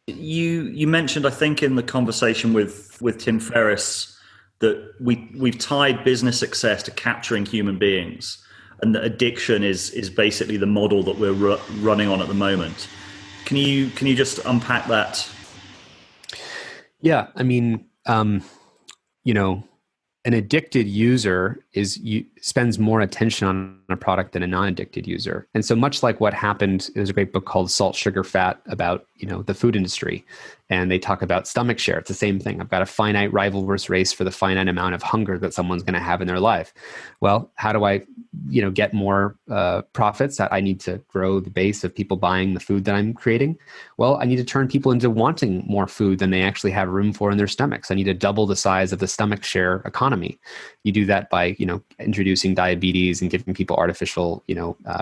You mentioned, I think, in the conversation with Tim Ferriss that we've tied business success to capturing human beings, and that addiction is basically the model that we're running on at the moment. Can you just unpack that? Yeah, I mean, you know, an addicted user spends more attention on a product than a non-addicted user. And so much like what happened, there's a great book called Salt, Sugar, Fat about, the food industry. And they talk about stomach share. It's the same thing. I've got a finite rivalrous race for the finite amount of hunger that someone's going to have in their life. Well, how do I, get more profits? I need to grow the base of people buying the food that I'm creating. Well, I need to turn people into wanting more food than they actually have room for in their stomachs. I need to double the size of the stomach share economy. You do that by, introducing diabetes and giving people artificial,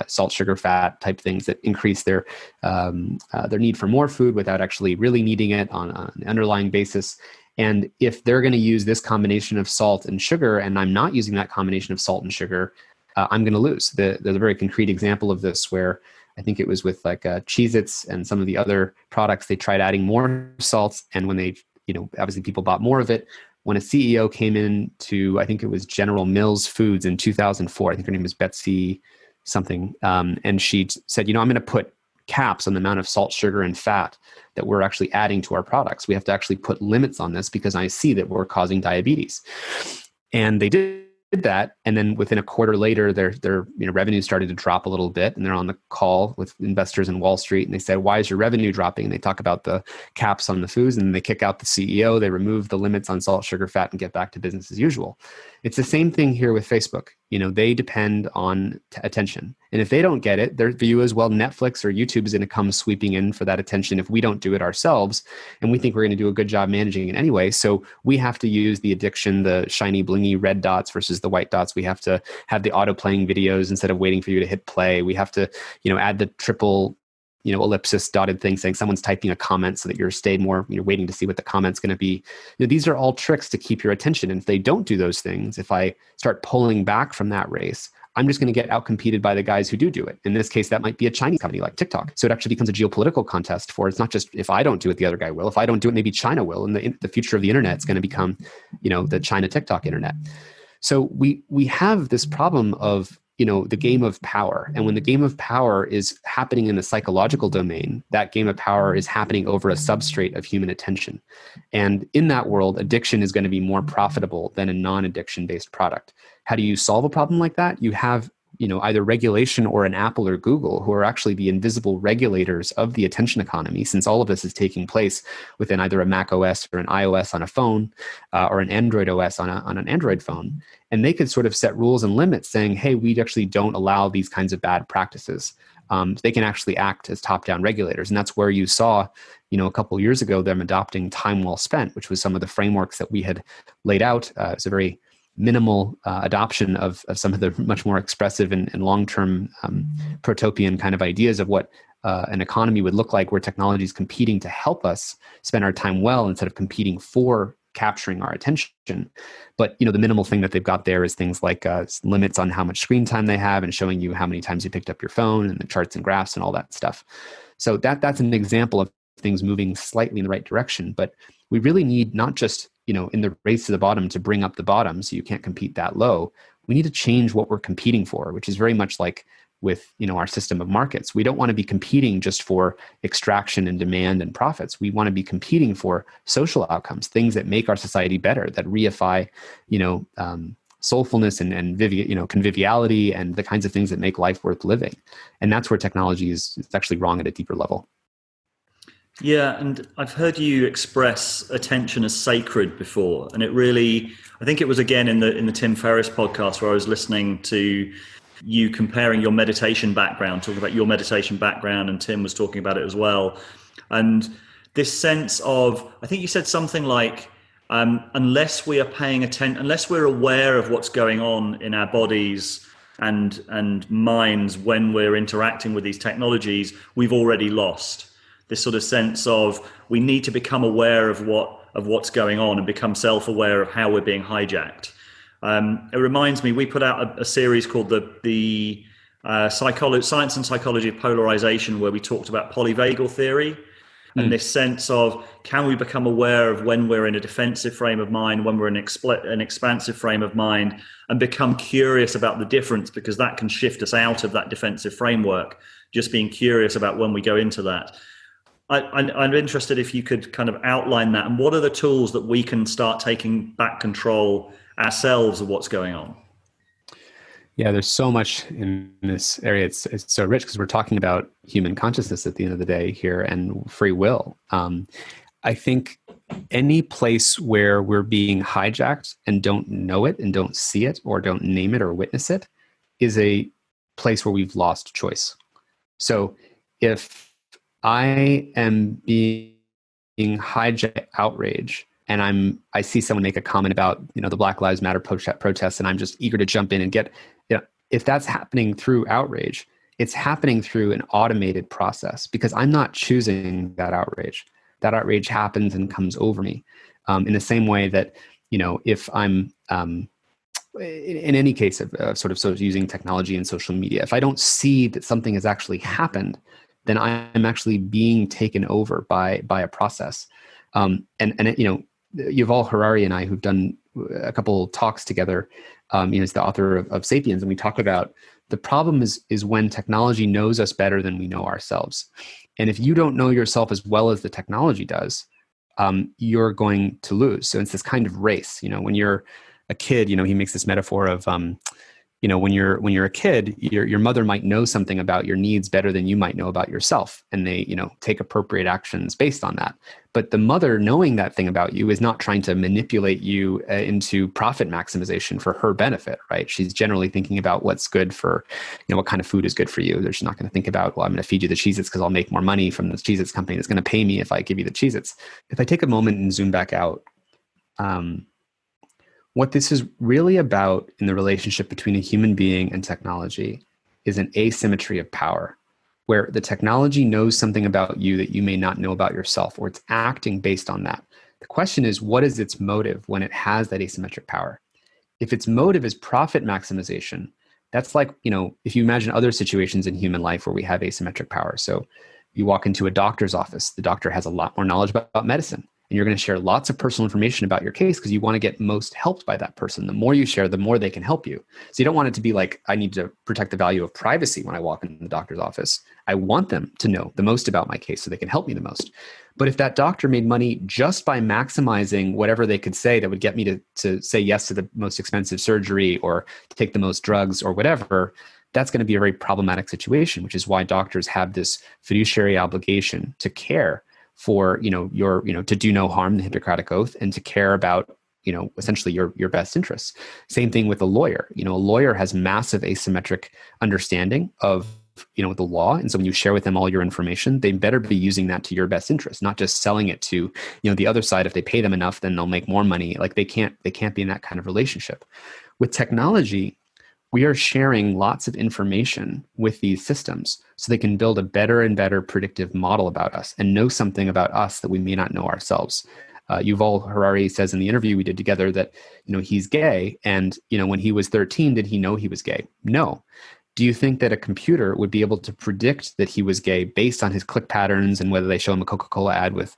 salt, sugar, fat type things that increase their need for more food without actually really needing it on an underlying basis. And if they're going to use this combination of salt and sugar, and I'm not using that combination of salt and sugar, I'm going to lose. There's a very concrete example of this where I think it was with like Cheez-Its and some of the other products, they tried adding more salts. And when they, obviously people bought more of it. When a CEO came in to, I think it was General Mills Foods in 2004, I think her name was Betsy something. And she said, I'm going to put caps on the amount of salt, sugar, and fat that we're actually adding to our products. We have to actually put limits on this because I see that we're causing diabetes. And they did that, and then within a quarter later, their revenue started to drop a little bit, and they're on the call with investors in Wall Street, and they said, "Why is your revenue dropping?" And they talk about the caps on the foods, and they kick out the CEO. They remove the limits on salt, sugar, fat, and get back to business as usual. It's the same thing here with Facebook. They depend on attention, and if they don't get it, their view is, well, Netflix or YouTube is going to come sweeping in for that attention if we don't do it ourselves, and we think we're going to do a good job managing it anyway. So we have to use the addiction, the shiny, blingy red dots versus the white dots. We have to have the auto playing videos instead of waiting for you to hit play. We have to, add the triple, ellipsis dotted thing saying someone's typing a comment so that you're stayed more, you're waiting to see what the comment's going to be. These are all tricks to keep your attention. And if they don't do those things, if I start pulling back from that race, I'm just going to get outcompeted by the guys who do it. In this case, that might be a Chinese company like TikTok. So it actually becomes a geopolitical contest for, it's not just if I don't do it, the other guy will. If I don't do it, maybe China will. And the future of the internet is going to become, the China TikTok internet. So we have this problem of, the game of power. And when the game of power is happening in the psychological domain, that game of power is happening over a substrate of human attention. And in that world, addiction is going to be more profitable than a non-addiction based product. How do you solve a problem like that? You have either regulation or an Apple or Google who are actually the invisible regulators of the attention economy, since all of this is taking place within either a Mac OS or an iOS on a phone or an Android OS on an Android phone. And they could sort of set rules and limits saying, hey, we actually don't allow these kinds of bad practices. They can actually act as top-down regulators. And that's where you saw, a couple of years ago, them adopting time well spent, which was some of the frameworks that we had laid out. It's a very minimal adoption of some of the much more expressive and long-term protopian kind of ideas of what an economy would look like, where technology is competing to help us spend our time well instead of competing for capturing our attention. But the minimal thing that they've got there is things like limits on how much screen time they have and showing you how many times you picked up your phone and the charts and graphs and all that stuff. So that's an example of things moving slightly in the right direction. But we really need not just in the race to the bottom to bring up the bottom so you can't compete that low. We need to change what we're competing for, which is very much like with our system of markets. We don't want to be competing just for extraction and demand and profits. We want to be competing for social outcomes, things that make our society better, that reify soulfulness and conviviality and the kinds of things that make life worth living. And that's where technology is actually wrong at a deeper level. Yeah, and I've heard you express attention as sacred before, and I think it was again in the Tim Ferriss podcast where I was listening to you comparing your meditation background, talking about your meditation background, and Tim was talking about it as well. And this sense of, I think you said something like, unless we are paying attention, unless we're aware of what's going on in our bodies and minds when we're interacting with these technologies, we've already lost. This sort of sense of we need to become aware of what's going on and become self-aware of how we're being hijacked. It reminds me, we put out a series called the Science and Psychology of Polarization, where we talked about polyvagal theory. and this sense of, can we become aware of when we're in a defensive frame of mind, when we're in an expansive frame of mind, and become curious about the difference, because that can shift us out of that defensive framework, just being curious about when we go into that. I'm interested if you could kind of outline that, and what are the tools that we can start taking back control ourselves of what's going on? Yeah, there's so much in this area. It's so rich because we're talking about human consciousness at the end of the day here and free will. I think any place where we're being hijacked and don't know it and don't see it or don't name it or witness it is a place where we've lost choice. So if I am being hijacked outrage and I see someone make a comment about, the Black Lives Matter protests, and I'm just eager to jump in and get, if that's happening through outrage, it's happening through an automated process because I'm not choosing that outrage. That outrage happens and comes over me. In the same way that, if I'm in any case of sort of using technology and social media, if I don't see that something has actually happened, then I'm actually being taken over by a process. Yuval Harari and I, who've done a couple talks together, he's the author of Sapiens, and we talk about the problem is when technology knows us better than we know ourselves. And if you don't know yourself as well as the technology does, you're going to lose. So it's this kind of race. When you're a kid, he makes this metaphor of when you're a kid, your mother might know something about your needs better than you might know about yourself, and they take appropriate actions based on that. But the mother knowing that thing about you is not trying to manipulate you into profit maximization for her benefit, right? She's generally thinking about what's good for, what kind of food is good for you. She's not going to think about, well, I'm going to feed you the Cheez-Its because I'll make more money from this Cheez-Its company that's going to pay me if I give you the Cheez-Its. If I take a moment and zoom back out, what this is really about in the relationship between a human being and technology is an asymmetry of power, where the technology knows something about you that you may not know about yourself, or it's acting based on that. The question is, what is its motive when it has that asymmetric power? If its motive is profit maximization, that's like, if you imagine other situations in human life where we have asymmetric power. So you walk into a doctor's office, the doctor has a lot more knowledge about medicine. And you're going to share lots of personal information about your case because you want to get most helped by that person. The more you share, the more they can help you. So you don't want it to be like, I need to protect the value of privacy when I walk into the doctor's office. I want them to know the most about my case so they can help me the most. But if that doctor made money just by maximizing whatever they could say that would get me to say yes to the most expensive surgery or to take the most drugs or whatever, that's going to be a very problematic situation, which is why doctors have this fiduciary obligation to care for, to do no harm, the Hippocratic Oath, and to care about, essentially your best interests. Same thing with a lawyer. A lawyer has massive asymmetric understanding of, the law. And so when you share with them all your information, they better be using that to your best interest, not just selling it to, the other side. If they pay them enough, then they'll make more money. Like they can't be in that kind of relationship. With technology, we are sharing lots of information with these systems so they can build a better and better predictive model about us and know something about us that we may not know ourselves. Yuval Harari says in the interview we did together that, he's gay. And, when he was 13, did he know he was gay? No. Do you think that a computer would be able to predict that he was gay based on his click patterns and whether they show him a Coca-Cola ad with,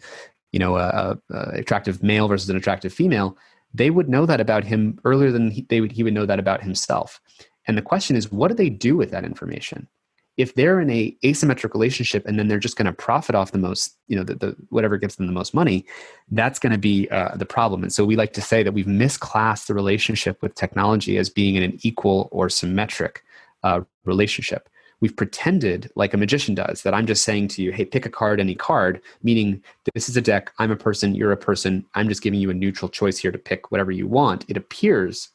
a attractive male versus an attractive female? They would know that about him earlier than he would know that about himself. And the question is, what do they do with that information? If they're in a asymmetric relationship and then they're just going to profit off the most, the whatever gives them the most money, that's going to be the problem. And so we like to say that we've misclassed the relationship with technology as being in an equal or symmetric relationship. We've pretended, like a magician does, that I'm just saying to you, hey, pick a card, any card, meaning this is a deck, I'm a person, you're a person, I'm just giving you a neutral choice here to pick whatever you want. It appears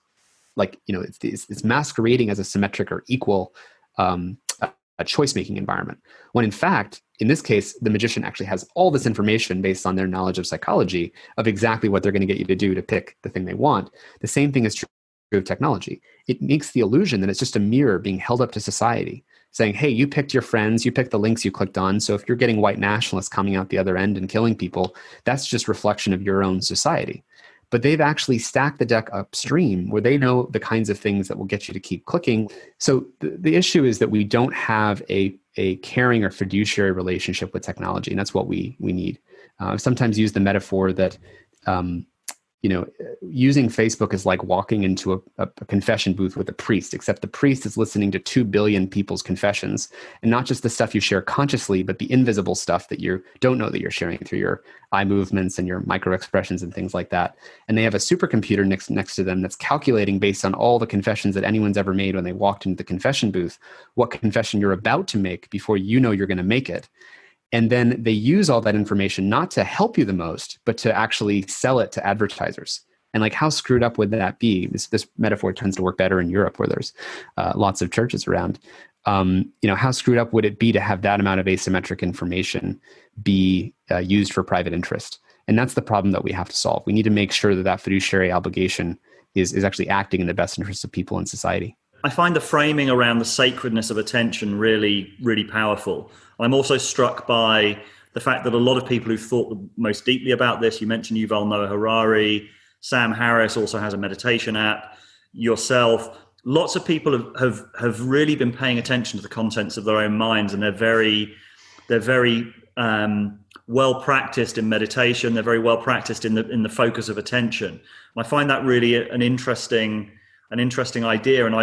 like, it's masquerading as a symmetric or equal a choice-making environment. When in fact, in this case, the magician actually has all this information based on their knowledge of psychology of exactly what they're going to get you to do to pick the thing they want. The same thing is true of technology. It makes the illusion that it's just a mirror being held up to society, saying, hey, you picked your friends, you picked the links you clicked on. So if you're getting white nationalists coming out the other end and killing people, that's just reflection of your own society. But they've actually stacked the deck upstream where they know the kinds of things that will get you to keep clicking. So the issue is that we don't have a a caring or fiduciary relationship with technology, and that's what we need. I've sometimes used the metaphor that using Facebook is like walking into a confession booth with a priest, except the priest is listening to 2 billion people's confessions, and not just the stuff you share consciously, but the invisible stuff that you don't know that you're sharing through your eye movements and your micro expressions and things like that. And they have a supercomputer next to them that's calculating based on all the confessions that anyone's ever made when they walked into the confession booth, what confession you're about to make before you know you're going to make it. And then they use all that information not to help you the most, but to actually sell it to advertisers. And like, how screwed up would that be? This metaphor tends to work better in Europe, where there's lots of churches around. How screwed up would it be to have that amount of asymmetric information be used for private interest? And that's the problem that we have to solve. We need to make sure that that fiduciary obligation is actually acting in the best interest of people in society. I find the framing around the sacredness of attention really, really powerful. I'm also struck by the fact that a lot of people who've thought the most deeply about this, you mentioned Yuval Noah Harari, Sam Harris also has a meditation app, yourself, lots of people have really been paying attention to the contents of their own minds, and they're very well practiced in meditation. They're very well practiced in the focus of attention. And I find that really an interesting idea, and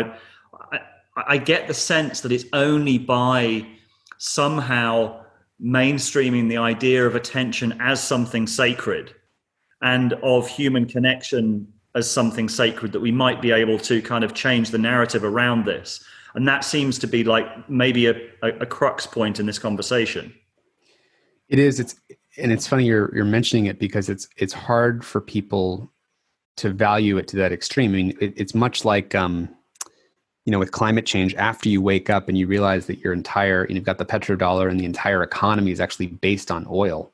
I get the sense that it's only by somehow mainstreaming the idea of attention as something sacred and of human connection as something sacred that we might be able to kind of change the narrative around this. And that seems to be like maybe a crux point in this conversation. It is. It's funny you're mentioning it, because it's hard for people to value it to that extreme. I mean, it's much like, with climate change, after you wake up and you realize that you've got the petrodollar and the entire economy is actually based on oil.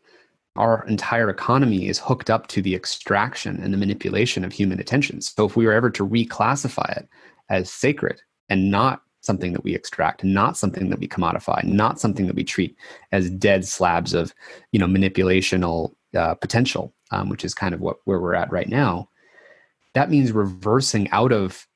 Our entire economy is hooked up to the extraction and the manipulation of human attention. So if we were ever to reclassify it as sacred and not something that we extract, not something that we commodify, not something that we treat as dead slabs of, manipulational potential, which is kind of where we're at right now, that means reversing out of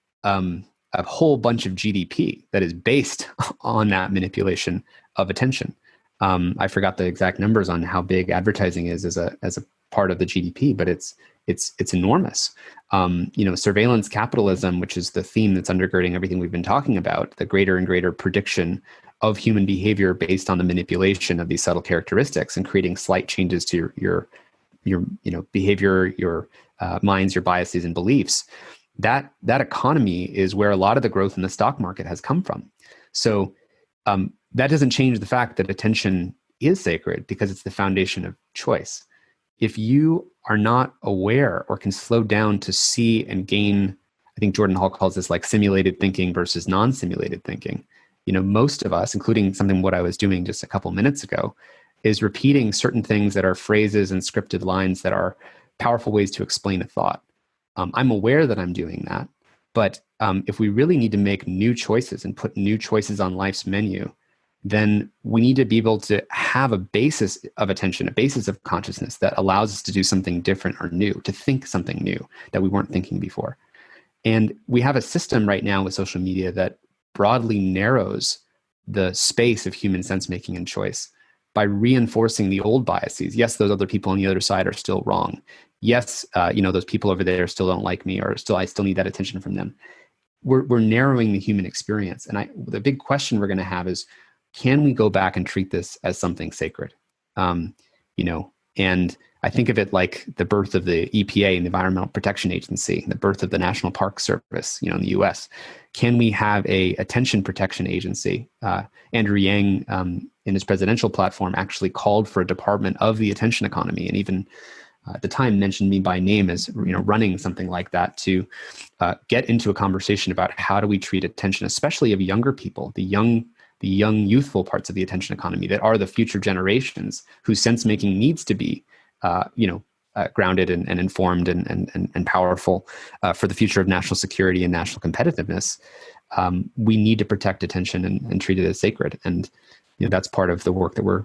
a whole bunch of GDP that is based on that manipulation of attention. I forgot the exact numbers on how big advertising is as a part of the GDP, but it's enormous. Surveillance capitalism, which is the theme that's undergirding everything we've been talking about, the greater and greater prediction of human behavior based on the manipulation of these subtle characteristics and creating slight changes to your behavior, your minds, your biases and beliefs. That economy is where a lot of the growth in the stock market has come from. So that doesn't change the fact that attention is sacred, because it's the foundation of choice. If you are not aware or can slow down to see and gain, I think Jordan Hall calls this like simulated thinking versus non-simulated thinking. Most of us, including what I was doing just a couple minutes ago, is repeating certain things that are phrases and scripted lines that are powerful ways to explain a thought. I'm aware that I'm doing that, but if we really need to make new choices and put new choices on life's menu, then we need to be able to have a basis of attention, a basis of consciousness that allows us to do something different or new, to think something new that we weren't thinking before. And we have a system right now with social media that broadly narrows the space of human sense-making and choice by reinforcing the old biases. Yes, those other people on the other side are still wrong. Yes, those people over there still don't like me, or I still need that attention from them. We're narrowing the human experience. And the big question we're going to have is, can we go back and treat this as something sacred? And I think of it like the birth of the EPA and the Environmental Protection Agency, the birth of the National Park Service, in the US. Can we have a attention protection agency? Andrew Yang, in his presidential platform, actually called for a department of the attention economy, and even at the time mentioned me by name as running something like that to get into a conversation about how do we treat attention, especially of younger people, the young youthful parts of the attention economy that are the future generations whose sense making needs to be grounded and informed and powerful for the future of national security and national competitiveness. We need to protect attention and treat it as sacred, and that's part of the work that we're